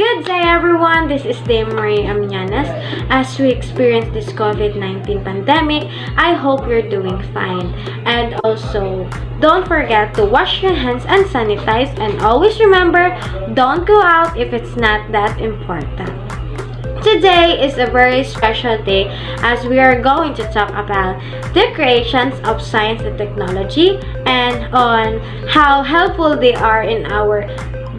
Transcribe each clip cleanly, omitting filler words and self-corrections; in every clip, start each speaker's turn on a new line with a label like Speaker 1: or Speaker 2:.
Speaker 1: Good day everyone, this is Dame Marie Amianas. As we experience this COVID-19 pandemic, I hope you're doing fine. And also, don't forget to wash your hands and sanitize, and always remember, don't go out if it's not that important. Today is a very special day as we are going to talk about the creations of science and technology and on how helpful they are in our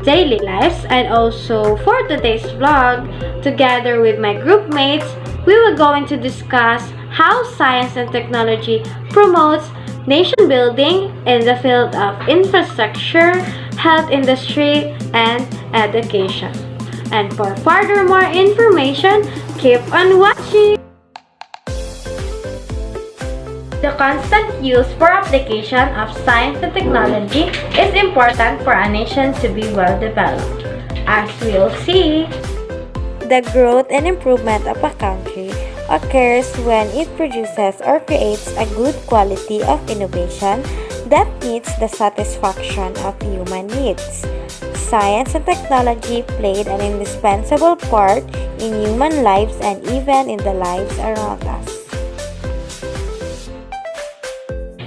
Speaker 1: daily lives. And also for today's vlog, together with my group mates, we will going to discuss how science and technology promotes nation building in the field of infrastructure, health industry, and education. And for further more information, keep on watching! The constant use for application of science and technology is important for a nation to be well developed. As we'll see,
Speaker 2: the growth and improvement of a country occurs when it produces or creates a good quality of innovation that meets the satisfaction of human needs. Science and technology played an indispensable part in human lives and even in the lives around us.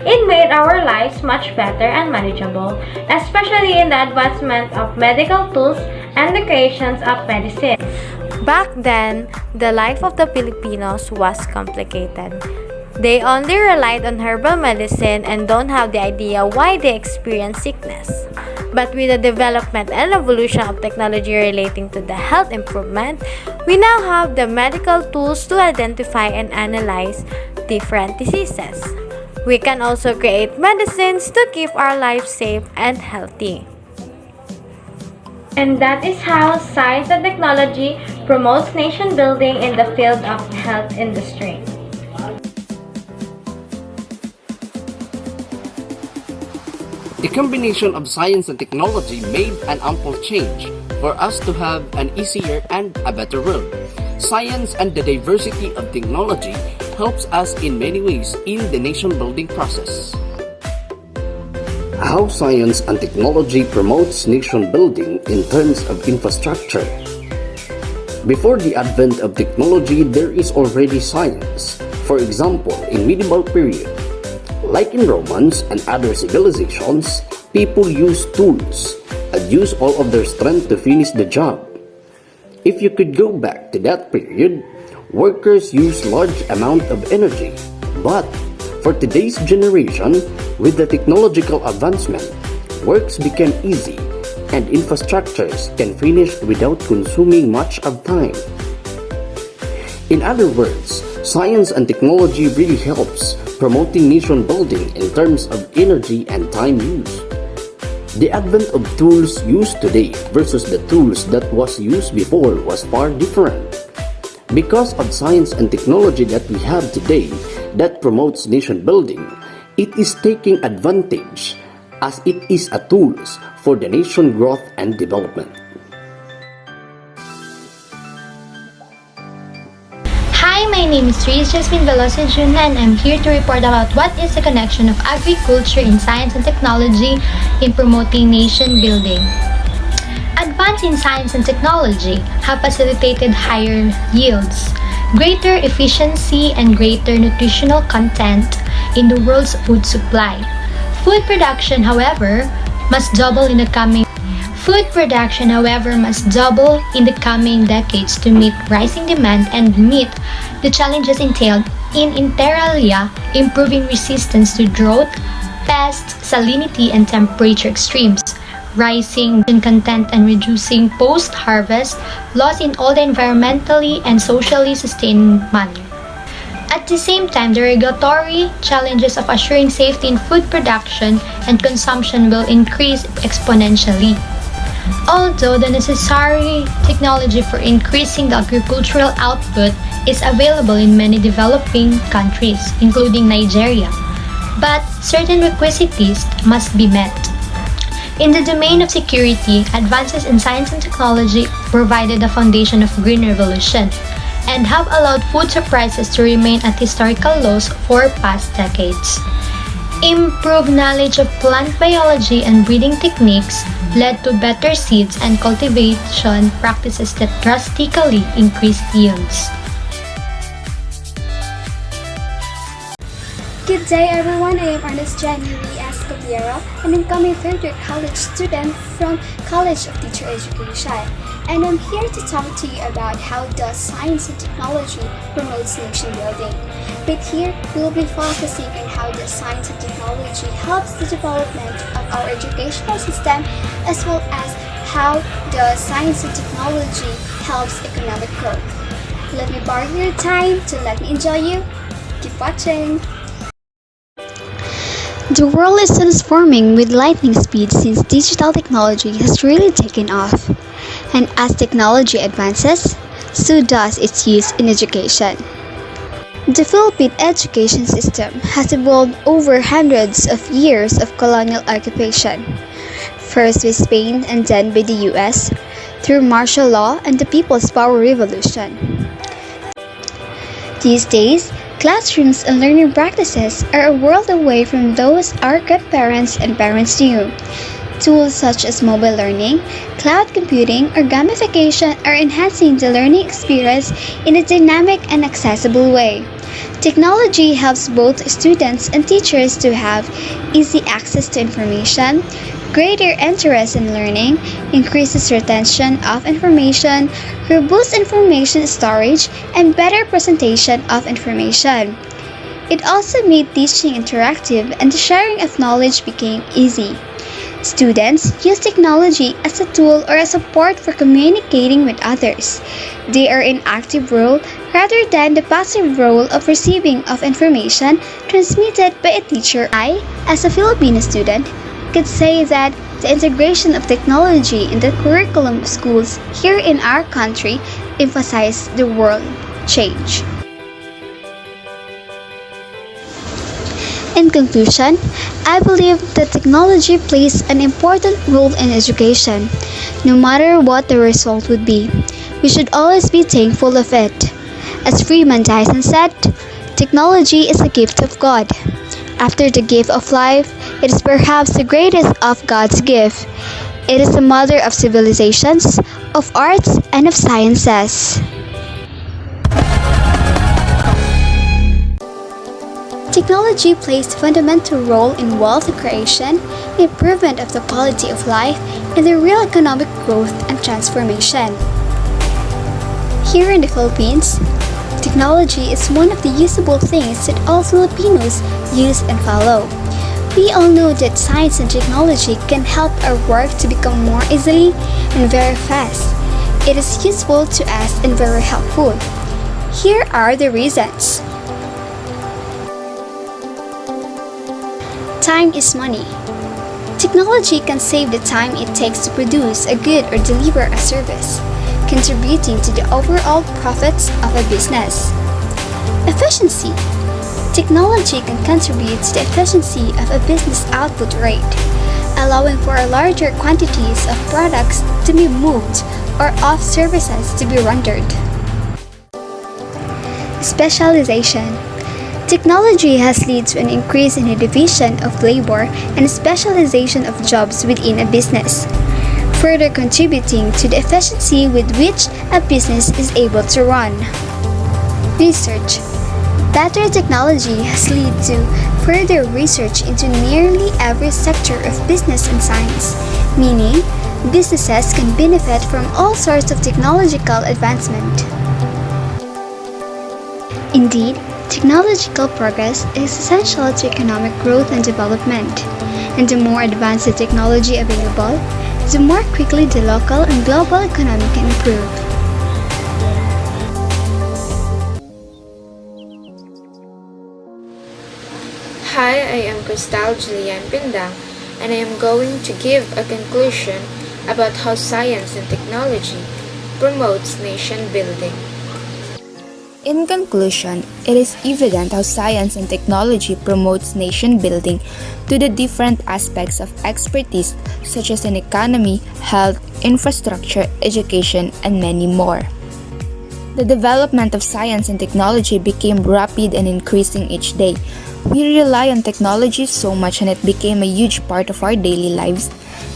Speaker 1: it made our lives much better and manageable, especially in the advancement of medical tools and the creations of medicine.
Speaker 2: Back then, the life of the Filipinos was complicated. They only relied on herbal medicine and don't have the idea why they experience sickness. But with the development and evolution of technology relating to the health improvement, we now have the medical tools to identify and analyze different diseases. We can also create medicines to keep our lives safe and healthy.
Speaker 1: And that is how science and technology promotes nation building in the field of health industry.
Speaker 3: The combination of science and technology made an ample change for us to have an easier and a better world. Science and the diversity of technology helps us in many ways in the nation-building process. How science and technology promotes nation-building in terms of infrastructure. Before the advent of technology, there is already science. For example, in medieval period, like in Romans and other civilizations, people use tools and use all of their strength to finish the job. If you could go back to that period, workers use large amount of energy. But for today's generation, with the technological advancement, works became easy and infrastructures can finish without consuming much of time. In other words, science and technology really helps promoting nation building in terms of energy and time use. The advent of tools used today versus the tools that was used before was far different. Because of science and technology that we have today that promotes nation building, it is taking advantage as it is a tools for the nation growth and development.
Speaker 4: Hi, my name is Therese Jasmine Veloso Juna, and I'm here to report about what is the connection of agriculture in science and technology in promoting nation building. Advances in science and technology have facilitated higher yields, greater efficiency, and greater nutritional content in the world's food supply. Food production, however, must double in the coming decades to meet rising demand and meet the challenges entailed in inter alia, improving resistance to drought, pests, salinity, and temperature extremes, rising content, and reducing post-harvest loss in all the environmentally and socially sustained manner. At the same time, the regulatory challenges of assuring safety in food production and consumption will increase exponentially. Although the necessary technology for increasing the agricultural output is available in many developing countries, including Nigeria, but certain requisites must be met. In the domain of security, advances in science and technology provided the foundation of green revolution and have allowed food prices to remain at historical lows for past decades. Improved knowledge of plant biology and breeding techniques led to better seeds and cultivation practices that drastically increased yields.
Speaker 5: Good day everyone, I am Ernest January Escobiero, an incoming third-year college student from College of Teacher Education. And I'm here to talk to you about how does science and technology promotes nation building. But here, we'll be focusing on how the science and technology helps the development of our educational system, as well as how the science and technology helps economic growth. Let me borrow your time to let me enjoy you. Keep watching! The world is transforming with lightning speed since digital technology has really taken off. And as technology advances, so does its use in education. The Philippine education system has evolved over hundreds of years of colonial occupation, first with Spain and then by the US, through martial law and the People's Power Revolution. These days, classrooms and learning practices are a world away from those our grandparents and parents knew. Tools such as mobile learning, cloud computing, or gamification are enhancing the learning experience in a dynamic and accessible way. Technology helps both students and teachers to have easy access to information, greater interest in learning, increases retention of information, robust information storage, and better presentation of information. It also made teaching interactive and the sharing of knowledge became easy. Students use technology as a tool or a support for communicating with others. They are in active role rather than the passive role of receiving of information transmitted by a teacher. I, as a Filipino student, could say that the integration of technology in the curriculum of schools here in our country emphasizes the world change. In conclusion, I believe that technology plays an important role in education. No matter what the result would be, we should always be thankful of it. As Freeman Dyson said, technology is a gift of God. After the gift of life, it is perhaps the greatest of God's gift. It is the mother of civilizations, of arts, and of sciences. Technology plays a fundamental role in wealth creation, improvement of the quality of life, and the real economic growth and transformation. Here in the Philippines, technology is one of the usable things that all Filipinos use and follow. We all know that science and technology can help our work to become more easily and very fast. It is useful to us and very helpful. Here are the reasons. Time is money. Technology can save the time it takes to produce a good or deliver a service, contributing to the overall profits of a business. Efficiency. Technology can contribute to the efficiency of a business output rate, allowing for larger quantities of products to be moved or of services to be rendered. Specialization. Technology has led to an increase in the division of labor and specialization of jobs within a business, further contributing to the efficiency with which a business is able to run. Research. Better technology has led to further research into nearly every sector of business and science, meaning businesses can benefit from all sorts of technological advancement. Indeed, technological progress is essential to economic growth and development, and the more advanced the technology available, the more quickly the local and global economy can improve.
Speaker 6: Hi, I am Cristal Julian Pindang, and I am going to give a conclusion about how science and technology promotes nation building.
Speaker 7: In conclusion, it is evident how science and technology promotes nation building to the different aspects of expertise such as an economy, health, infrastructure, education, and many more. The development of science and technology became rapid and increasing each day, We rely on technology so much and it became a huge part of our daily lives.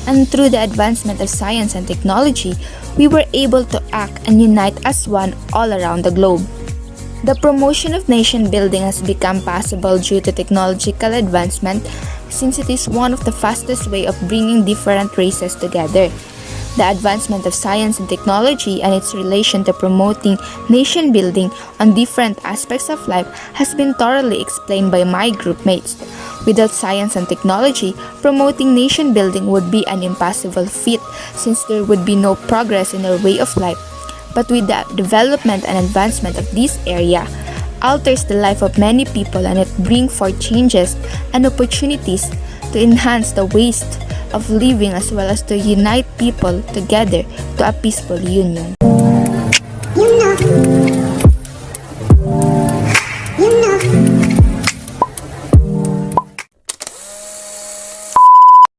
Speaker 7: And through the advancement of science and technology, we were able to act and unite as one all around the globe. The promotion of nation building has become possible due to technological advancement since it is one of the fastest way of bringing different races together. The advancement of science and technology and its relation to promoting nation building on different aspects of life has been thoroughly explained by my group mates. Without science and technology, promoting nation building would be an impossible feat since there would be no progress in our way of life. But with the development and advancement of this area, alters the life of many people and it brings forth changes and opportunities to enhance the ways of living as well as to unite people together to a peaceful union.